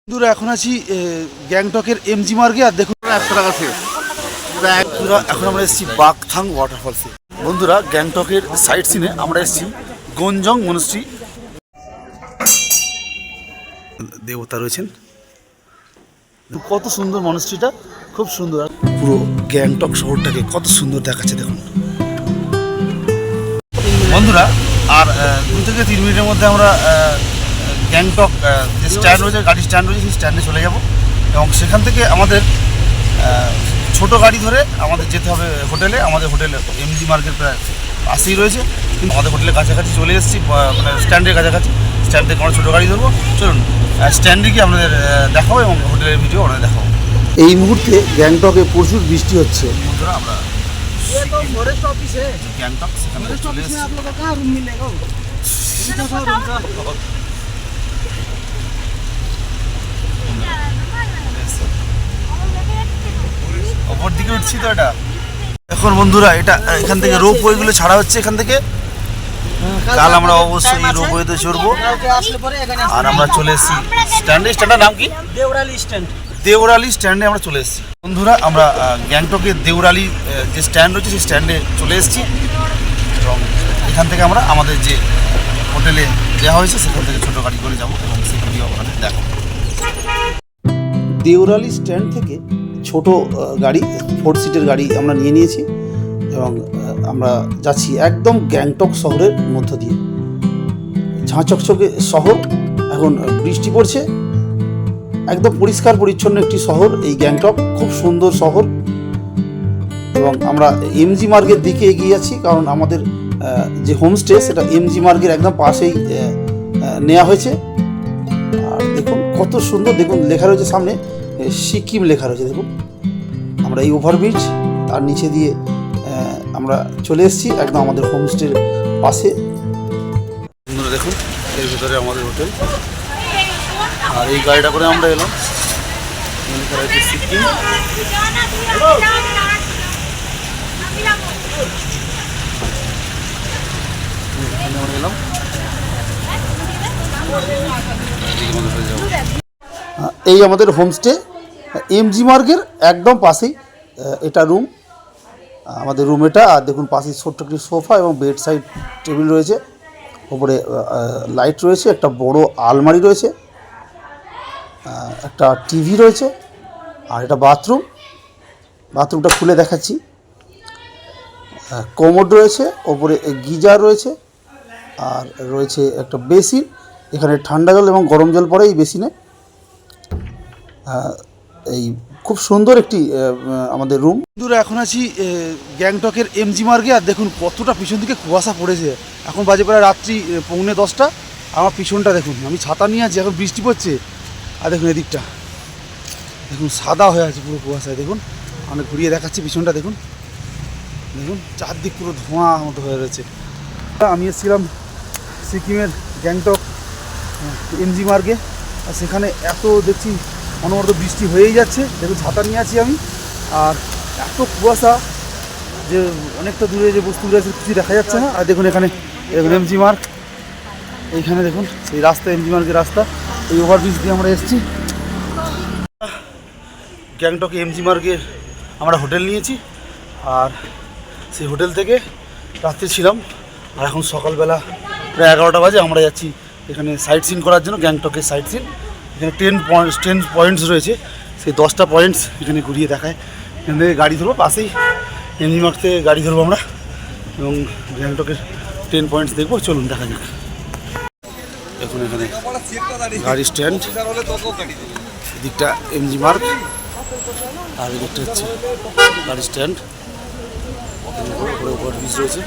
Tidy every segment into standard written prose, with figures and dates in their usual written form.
বন্ধুরা এখন আছি গ্যাংটকের এমজি মার্গে। আর দেখুন 100 টাকা শেষ। এখন আমরা এসেছি বাকথাং ওয়াটারফলসে। বন্ধুরা গ্যাংটকের সাইট সিনে আমরা এসেছি গঞ্জং মনস্ট্রি। দেবতা রয়েছেন, কত সুন্দর মনস্ট্রিটা, খুব সুন্দর। পুরো গ্যাংটক শহরটাকে কত সুন্দর দেখাচ্ছে দেখুন বন্ধুরা। আর 2 থেকে 3 মিনিটের মধ্যে আমরা গ্যাংটক যে স্ট্যান্ড রয়েছে, গাড়ির স্ট্যান্ড রয়েছে, সেই স্ট্যান্ডে চলে যাব এবং সেখান থেকে আমাদের ছোট গাড়ি ধরে আমাদের যেতে হবে হোটেলে। আমাদের হোটেলে এমজি মার্কেট প্রায় পাশেই রয়েছে, কিন্তু আমাদের হোটেলের কাছাকাছি চলে এসেছি, মানে স্ট্যান্ডের কাছাকাছি। স্ট্যান্ড থেকে আমরা ছোটো গাড়ি ধরবো। চলুন স্ট্যান্ডে গিয়ে আপনাদের দেখাবো এবং হোটেলের ভিডিও আপনাদের দেখাবো। এই মুহূর্তে গ্যাংটকে প্রচুর বৃষ্টি হচ্ছে বন্ধুরা। আমরা গ্যাংটক সেখানে চলে এসেছি। ওপর দিকে উঠছি তো এটা এখন বন্ধুরা। এখান থেকে রোপ ওয়েগুলো ছাড়া হচ্ছে এখান থেকে। কাল আমরা অবশ্যই এই রোপ ওয়েতে চড়বো। আর আমরা চলে এসেছি স্ট্যান্ডে। স্ট্যান্ডের নাম কি? দেওরালি স্ট্যান্ডে আমরা চলে এসেছি বন্ধুরা। আমরা গ্যাংটকের দেওরালি যে স্ট্যান্ড রয়েছে সেই স্ট্যান্ডে চলে এসেছি এবং এখান থেকে আমরা আমাদের যে হোটেলে দেওয়া হয়েছে সেখান থেকে ছোটো গাড়ি করে যাবো এবং সেই ভিডিও আপনাদের দেখাবো। দেওরালি স্ট্যান্ড থেকে ছোট গাড়ি 4 সিটের গাড়ি আমরা নিয়ে নিয়েছি এবং আমরা যাচ্ছি একদম গ্যাংটক শহরের মধ্য দিয়ে। ঝাঁ চকচকে শহর, এখন বৃষ্টি পড়ছে, একদম পরিষ্কার পরিচ্ছন্ন একটি শহর এই গ্যাংটক। খুব সুন্দর শহর এবং আমরা এমজি মার্গের দিকে এগিয়ে যাচ্ছি, কারণ আমাদের যে হোমস্টে সেটা এমজি মার্গের একদম পাশেই নেওয়া হয়েছে। আর দেখুন কত সুন্দর, দেখুন লেখা রয়েছে সামনে সিকিম লেখা রয়েছে দেখুন। আমরা এই ওভারব্রিজ তার নিচে দিয়ে আমরা চলে এসেছি একদম আমাদের হোমস্টের পাশে। দেখুন এর ভিতরে আমাদের হোটেল, আর এই গাড়িটা করে আমরা এলাম। লেখা রয়েছে সিকিম। এলাম এই আমাদের হোমস্টে এমজি মার্গের একদম পাশেই এটা রুম, আমাদের রুম এটা। আর দেখুন পাশে ছোট্ট একটি সোফা এবং বেড সাইড টেবিল রয়েছে, ওপরে লাইট রয়েছে, একটা বড় আলমারি রয়েছে, একটা টিভি রয়েছে, আর এটা বাথরুমটা খুলে দেখাচ্ছি। কোমোড রয়েছে, ওপরে গিজার রয়েছে, আর রয়েছে একটা বেসিন। এখানে ঠান্ডা জল এবং গরম জল পড়ে এই বেসিনে। এই খুব সুন্দর একটি আমাদের রুম। বন্ধুরা এখন আছি গ্যাংটকের এমজি মার্গে। আর দেখুন কতটা পিছন দিকে কুয়াশা পড়েছে। এখন বাজে প্রায় রাত্রি 9:45। আমার পিছনটা দেখুন, আমি ছাতা নিয়ে আছি, এখন বৃষ্টি পড়ছে। আর দেখুন এদিকটা দেখুন সাদা হয়ে আছে পুরো কুয়াশায়। দেখুন আমি ঘুরিয়ে দেখাচ্ছি পিছনটা, দেখুন দেখুন চারদিক পুরো ধোঁয়া মতো হয়ে রয়েছে। আমি এসেছিলাম সিকিমের গ্যাংটক এমজি মার্গে, আর সেখানে এত দেখছি অনবরত বৃষ্টি হয়েই যাচ্ছে। দেখুন ছাতা নিয়ে আছি আমি, আর এত কুয়াশা যে অনেকটা দূরে যে বস্তুগুলো আছে কিছু দেখা যাচ্ছে না। আর দেখুন এখানে এমজি মার্গ, এইখানে দেখুন সেই রাস্তা, এমজি মার্গের রাস্তা। এই ওভারব্রিজ দিয়ে আমরা এসেছি গ্যাংটকে এমজি মার্গে। আমরা হোটেল নিয়েছি, আর সেই হোটেল থেকে রাত্রে ছিলাম। আর এখন সকালবেলা প্রায় 11টা বাজে। আমরা যাচ্ছি এখানে সাইট সিন করার জন্য, গ্যাংটকের সাইট সিন। এখানে 10 পয়েন্টস রয়েছে, সেই 10টা পয়েন্টস এখানে ঘুরিয়ে দেখায়। এখান থেকে গাড়ি ধরবো, পাশেই এমজি মার্গ থেকে গাড়ি ধরবো আমরা এবং গ্যাংটকের 10 পয়েন্টস দেখবো। চলুন দেখা যাক। এখন এখানে গাড়ি স্ট্যান্ড, এদিকটা এমজি মার্গ, আর এদিকটা হচ্ছে গাড়ি স্ট্যান্ড। ওভারব্রিজ রয়েছে।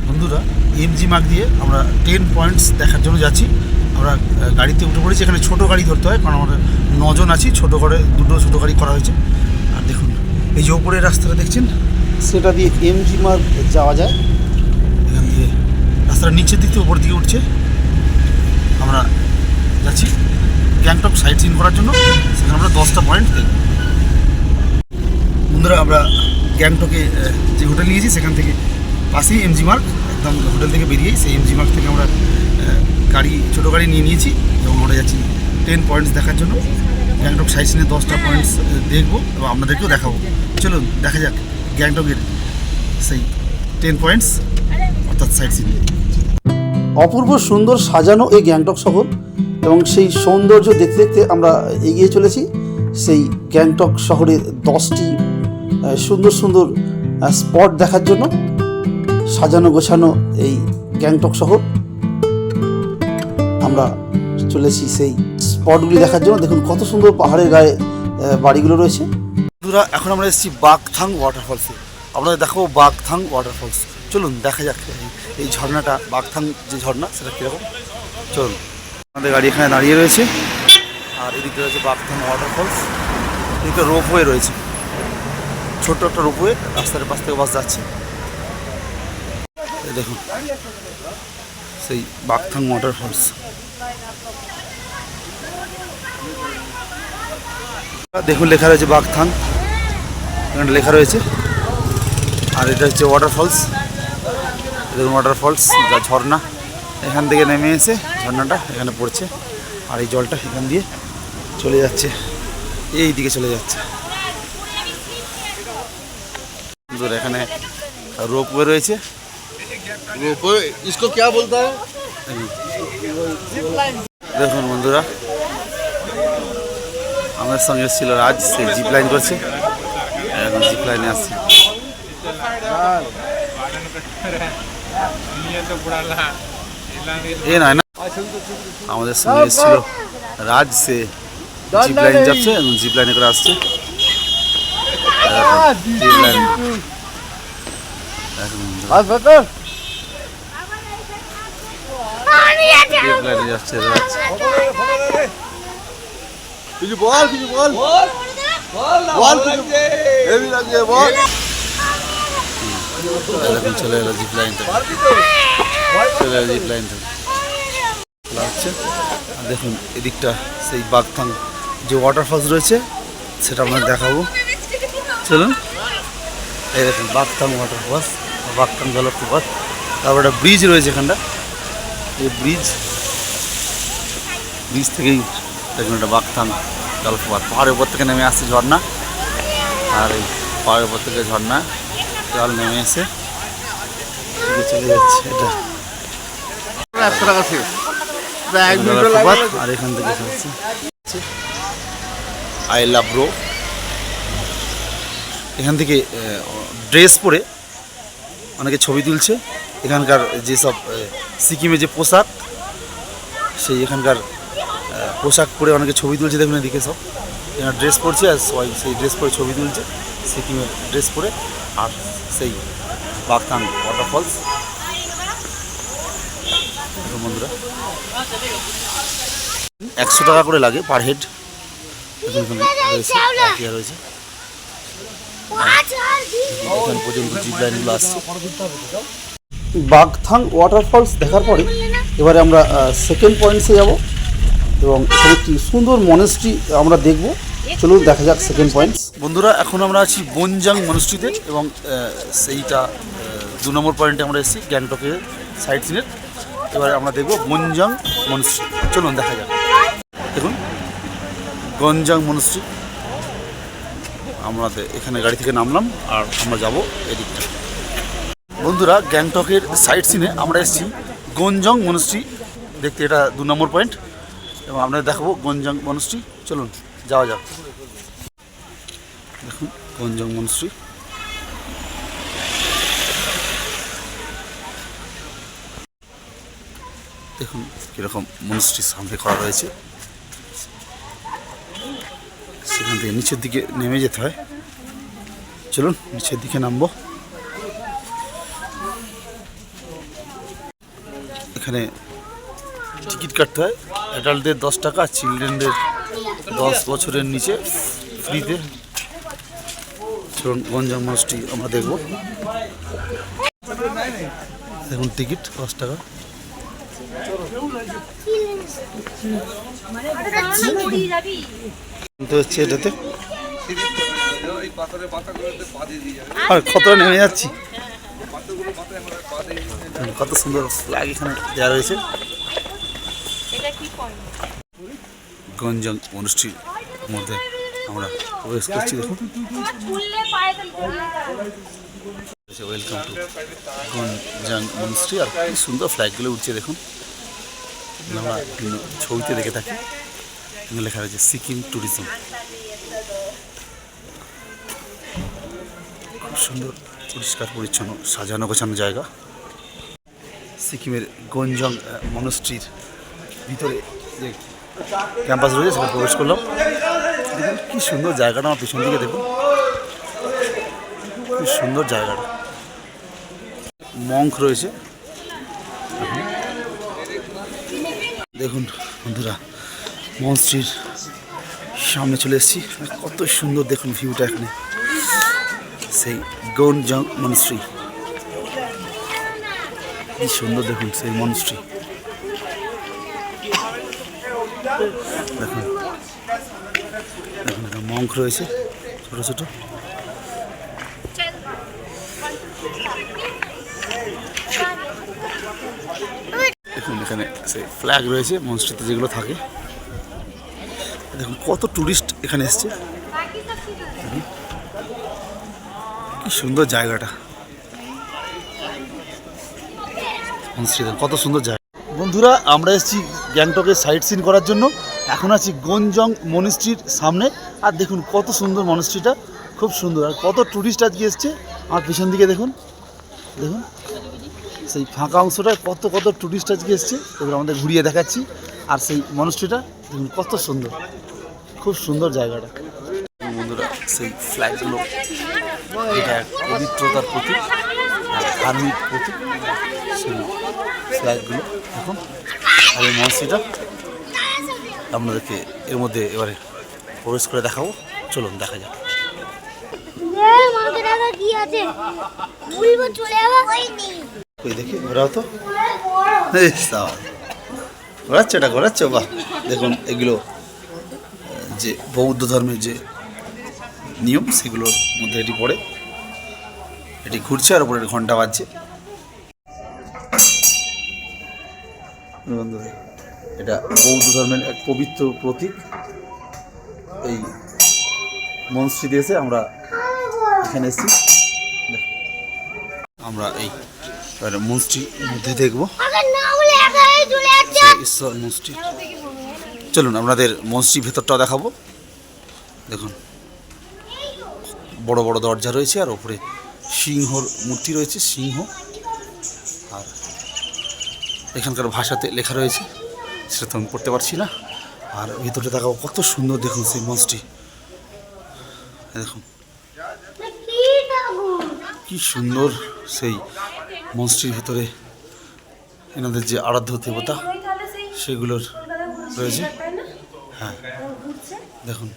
বন্ধুরা এমজি মার্গ দিয়ে আমরা 10 পয়েন্টস দেখার জন্য যাচ্ছি। আমরা গাড়িতে উঠে পড়েছি। এখানে ছোটো গাড়ি ধরতে হয়, কারণ আমরা 9 জন আছি। ছোটো করে 2টো ছোটো গাড়ি করা হয়েছে। আর দেখুন এই যে ওপরের রাস্তাটা দেখছেন, সেটা দিয়ে এমজি মার্গ যাওয়া যায়। এখান দিয়ে রাস্তাটা নিচের দিক থেকে উপর দিকে উঠছে। আমরা যাচ্ছি গ্যাংটক সাইট সিন করার জন্য, সেখানে আমরা 10টা পয়েন্ট দেখব। বন্ধুরা আমরা গ্যাংটকে যে হোটেল নিয়েছি সেখান থেকে পাশেই এমজি মার্গ। একদম হোটেল থেকে বেরিয়েই সেই এমজি মার্গ থেকে আমরা ছোটো গাড়ি নিয়ে নিয়েছি এবং ওটা যাচ্ছি 10 পয়েন্টস দেখার জন্য। গ্যাংটক সাইট সিনে 10টা পয়েন্টস দেখবো এবং আপনাদেরকেও দেখাবো। চলুন দেখা যাক গ্যাংটকের সেই 10 পয়েন্টস অর্থাৎ সাইট সিন। অপূর্ব সুন্দর সাজানো এই গ্যাংটক শহর এবং সেই সৌন্দর্য দেখতে দেখতে আমরা এগিয়ে চলেছি সেই গ্যাংটক শহরে 10টি সুন্দর সুন্দর স্পট দেখার জন্য। সাজানো গোছানো এই গ্যাংটক শহর আমরা চলেছি সেই স্পটগুলি দেখার জন্য। দেখুন কত সুন্দর পাহাড়ের গায়ে বাড়িগুলো রয়েছে। বন্ধুরা এখন আমরা এসেছি বাগথাং ওয়াটারফলসে, আপনাদের দেখাবো বাগথাং ওয়াটারফলস। চলুন দেখা যাক এই ঝর্ণাটা, বাগথাং যে ঝর্ণা সেটা কীরকম। চলুন, আমাদের গাড়ি এখানে দাঁড়িয়ে রয়েছে আর এদিকে রয়েছে বাগথাং ওয়াটারফলস। এদিকে রোপওয়ে রয়েছে, ছোট্ট একটা রোপওয়ে, রাস্তার পাশ থেকে বাস যাচ্ছে। এই দেখুন সেই বাগথাং ওয়াটারফলস। দেখুন লেখা রয়েছে বাগথাং, এখানে লেখা রয়েছে। আর এটা হচ্ছে ওয়াটারফলস, দেখুন ওয়াটারফলস যা ঝর্ণা এখান থেকে নেমে এসে ঝর্ণাটা এখানে পড়ছে আর এই জলটা এখান দিয়ে চলে যাচ্ছে, এই দিকে চলে যাচ্ছে। এখানে রোপওয়ে রয়েছে। দেখুন বন্ধুরা, আমার সঙ্গে ছিল রাজ, সে জিপ লাইন করছে, এখন জিপ লাইনে আসছে। এ নয় না, আমাদের সঙ্গে এসেছিল রাজ, সে জিপ লাইন যাচ্ছে এবং জিপ লাইনে করে আসছে। জিপ লাইনে যাচ্ছে রাজ। চলে এলো জিপ লাইনটা, চলে এলো জিপ লাইনটা হচ্ছে। দেখুন এদিকটা সেই বাগথাং যে ওয়াটারফলস রয়েছে সেটা আপনাকে দেখাবো। চলুন, এই দেখুন বাগথাং ওয়াটারফলস, বাগথাং জলপ্রপাত। তারপর একটা ব্রিজ রয়েছে এখানটা, এই ব্রিজ থেকেই দেখুন একটা বাগথাং জলপ্রপাত। পাহাড়ের উপর থেকে নেমে আসছে ঝর্ণা, আর এই পাহাড়ের উপর থেকে ঝর্ণা জল নেমে এসে চলে যাচ্ছে। এটা আর এখান থেকে আই লাভ ব্রো। এখান থেকে ড্রেস পরে অনেকে ছবি তুলছে। এখানকার যেসব সিকিমে যে পোশাক, সেই এখানকার পোশাক পরে অনেকে ছবি তুলছে। দেখুন এদিকে সব এখানে ড্রেস পরছে আর সবাই সেই ড্রেস পরে ছবি তুলছে, সিকিমের ড্রেস পরে। আর সেই বাগথাং ওয়াটারফলস বন্ধুরা 100 টাকা করে লাগে পার হেড। রয়েছে এখান পর্যন্ত জিপ লাইনগুলো আসছে। বাগথাং ওয়াটারফলস দেখার পরে এবারে আমরা সেকেন্ড পয়েন্টসে যাব এবং এখানে একটি সুন্দর মনেস্ট্রি আমরা দেখব। চলুন দেখা যাক সেকেন্ড পয়েন্টস। বন্ধুরা এখন আমরা আছি বনজাং মনেস্ট্রিতে এবং সেইটা 2 নম্বর পয়েন্টে আমরা এসেছি গ্যাংটকের সাইট সিনের। এবারে আমরা দেখব বনজাং মনেস্ট্রি। চলুন দেখা যাক। দেখুন গঞ্জাং মনেস্ট্রি, আমরা এখানে গাড়ি থেকে নামলাম আর আমরা যাব এদিকটা। বন্ধুরা গ্যাংটকের সাইট সিনে আমরা এসেছি গঞ্জাং মনেস্ট্রি দেখতে, এটা 2 নম্বর পয়েন্ট এবং আপনাদের দেখাবো গঞ্জাং মনেস্ট্রি। চলুন যাওয়া যাক। দেখুন গঞ্জাং মনেস্ট্রি, দেখুন কীরকম মনেস্ট্রি সামনে করা রয়েছে। সেখান থেকে নিচের দিকে নেমে যেতে হয়। চলুন নিচের দিকে নামবো। এখানে টিকিট কাটতে হয়, অ্যাডাল্টদের 10 টাকা, চিলড্রেনদের 10 বছরের নিচে ফ্রিতে। চলুন গঞ্জাং মনেস্ট্রি আমরা দেখব। দেখুন টিকিট 10 টাকা। হচ্ছে এটাতে আর কতটা নেমে যাচ্ছি। কত সুন্দর ফ্ল্যাগ এখানে দেওয়া রয়েছে। গঞ্জাম মনস্ট্রির মধ্যে আমরা প্রবেশ করছি। দেখুন, ওয়েলকাম টু গঞ্জাম মনস্ট্রি। আর কি সুন্দর ফ্ল্যাগগুলো উঠছে দেখুন, আমরা বিভিন্ন ছবিতে দেখে থাকি। লেখা রয়েছে সিকিম ট্যুরিজম। খুব সুন্দর পরিষ্কার পরিচ্ছন্ন সাজানো গোছানো জায়গা। সিকিমের গঞ্জাম মনস্ট্রির ভিতরে যে ক্যাম্পাস রয়েছে সেখানে প্রবেশ করলাম। দেখুন কি সুন্দর জায়গাটা, আমার পিছন দিকে দেখুন কি সুন্দর জায়গাটা। মঙ্ক রয়েছে দেখুন বন্ধুরা, মনস্ট্রির সামনে চলে এসেছি। কত সুন্দর দেখুন ভিউটা এখানে, সেই গঞ্জাম মনস্ট্রি। কি সুন্দর দেখুন সেই মনস্ট্রি। দেখুন দেখুন একটা মঙ্ক রয়েছে ছোট ছোট। দেখুন এখানে সেই ফ্ল্যাগ রয়েছে মনস্ট্রিতে যেগুলো থাকে। দেখুন কত টুরিস্ট এখানে এসছে। কি সুন্দর জায়গাটা, কত সুন্দর জায়গা। বন্ধুরা আমরা এসেছি গ্যাংটকের সাইট সিন করার জন্য। এখন আছি গঞ্জাম মনস্ট্রির সামনে। আর দেখুন কত সুন্দর মনস্ট্রিটা, খুব সুন্দর। আর কত টুরিস্ট আজকে এসছে আমার পিছন দিকে দেখুন। দেখুন সেই ফাঁকা অংশটায় কত কত টুরিস্ট আজকে এসছে, এবার আমাদের ঘুরিয়ে দেখাচ্ছি। আর সেই মনস্ট্রিটা দেখুন কত সুন্দর, খুব সুন্দর জায়গাটা। বন্ধুরা সেই ফ্ল্যাগগুলো, এটা এক পবিত্রতার প্রতীক, ধার্মিক প্রতীক। সেই ফ্ল্যাগগুলো দেখুন। আর এই মনস্ট্রিটা আপনাদেরকে এর মধ্যে এবারে প্রবেশ করে দেখাবো। চলুন দেখা যাক। ওই দেখি ঘোরাও তো, ঘোরাচ্ছে এটা, ঘোরাচ্ছে। বাহ দেখুন এগুলো যে বৌদ্ধ ধর্মের যে নিয়ম সেগুলোর মধ্যে এটি পড়ে। এটি ঘুরছে আর উপরে ঘন্টা বাজছে। এটা বৌদ্ধ ধর্মের এক পবিত্র প্রতীক। এই মনস্ট্রিতে এসে আমরা এখানে এসেছি। আমরা এই মনস্ট্রির মধ্যে দেখবো ঈশ্বর মনস্ট্রি। চলুন আপনাদের মনস্ট্রির ভেতরটাও দেখাবো। দেখুন বড় বড় দরজা রয়েছে, আর ওপরে সিংহর মূর্তি রয়েছে, সিংহ। আর এখানকার ভাষাতে লেখা রয়েছে, সেটা তো আমি পড়তে পারছি না। আর ভিতরে দেখাবো কত সুন্দর দেখুন সেই মনস্ট্রি। দেখুন কি সুন্দর সেই মনস্ট্রির ভিতরে এনাদের যে আরাধ্য দেবতা সেগুলোর রয়েছে। হ্যাঁ দেখুন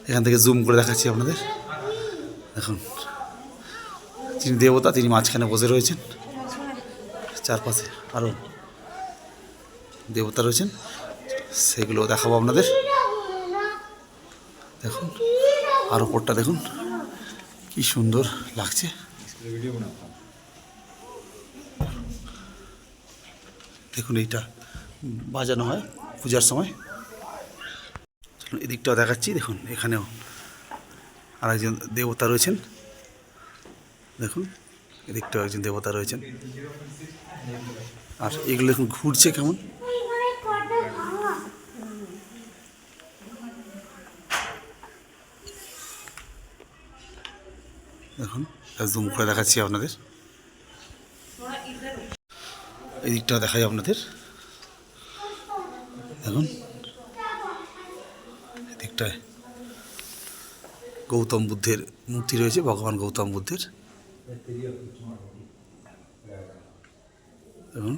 এখান থেকে জুম করে দেখাচ্ছি আপনাদের। দেখুন যিনি দেবতা তিনি মাঝখানে বসে রয়েছেন, চারপাশে আরও দেবতা রয়েছেন, সেগুলো দেখাবো আপনাদের। দেখুন আর ওপরটা দেখুন কি সুন্দর লাগছে। দেখুন এইটা বাজানো হয় পূজার সময়। চলুন এদিকটাও দেখাচ্ছি। দেখুন এখানেও আরেকজন দেবতা রয়েছেন। দেখুন এদিকটাও একজন দেবতা রয়েছেন। আর এগুলো দেখুন ঘুরছে কেমন। দেখুন জুম করে দেখাচ্ছি আপনাদের। এই দিকটাও দেখাই আপনাদের। দেখুন এদিকটায় গৌতম বুদ্ধের মূর্তি রয়েছে, ভগবান গৌতম বুদ্ধের। দেখুন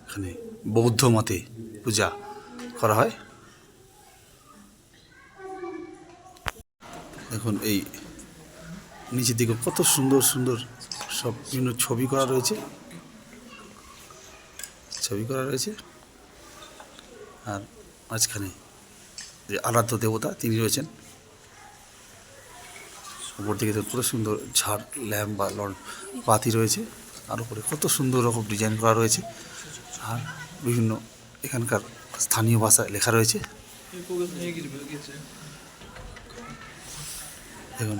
এখানে বৌদ্ধ মতে পূজা করা হয়। দেখুন এই নিচের দিকে কত সুন্দর সুন্দর সব বিভিন্ন ছবি করা রয়েছে, আর মাঝখানে যে আরাধ্য দেবতা তিনি রয়েছেন। উপর দিকে কত সুন্দর ঝাড় ল্যাম্প বা বাতি রয়েছে, আর উপরে কত সুন্দর রকম ডিজাইন করা রয়েছে, আর বিভিন্ন এখানকার স্থানীয় ভাষায় লেখা রয়েছে। দেখুন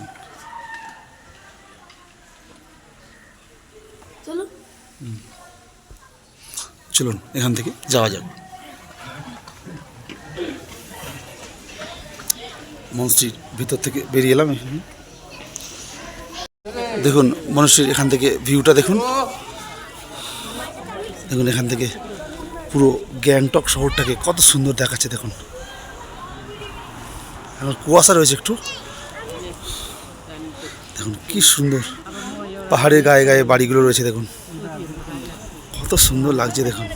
চলুন এখান থেকে যাওয়া যাক। মনস্ট্রির ভিতর থেকে বেরিয়ে এলাম। দেখুন মনস্ট্রির এখান থেকে ভিউটা দেখুন। দেখুন এখান থেকে পুরো গ্যাংটক শহরটাকে কত সুন্দর দেখাচ্ছে। দেখুন এখন কুয়াশা রয়েছে একটু। দেখুন কি সুন্দর পাহাড়ের গায়ে গায়ে বাড়িগুলো রয়েছে। দেখুন কত সুন্দর লাগছে। দেখুন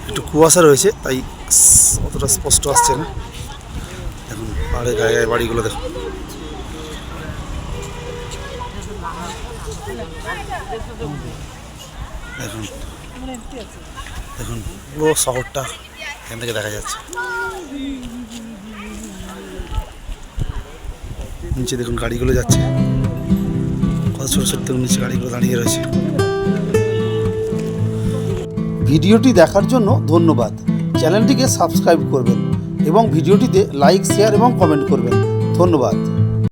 একটু কুয়াশা রয়েছে তাই অতটা স্পষ্ট আসছে না। দেখুন পাহাড়ের গায়ে গায়ে বাড়িগুলো দেখুন। দেখুন দেখুন পুরো শহরটা এখান থেকে দেখা যাচ্ছে। নিচে দেখুন গাড়িগুলো যাচ্ছে, কত ছোটো ছোটো দেখুন নিচে গাড়িগুলো দাঁড়িয়ে রয়েছে। ভিডিওটি দেখার জন্য ধন্যবাদ। চ্যানেলটিকে সাবস্ক্রাইব করবেন এবং ভিডিওটিতে লাইক, শেয়ার এবং কমেন্ট করবেন। ধন্যবাদ।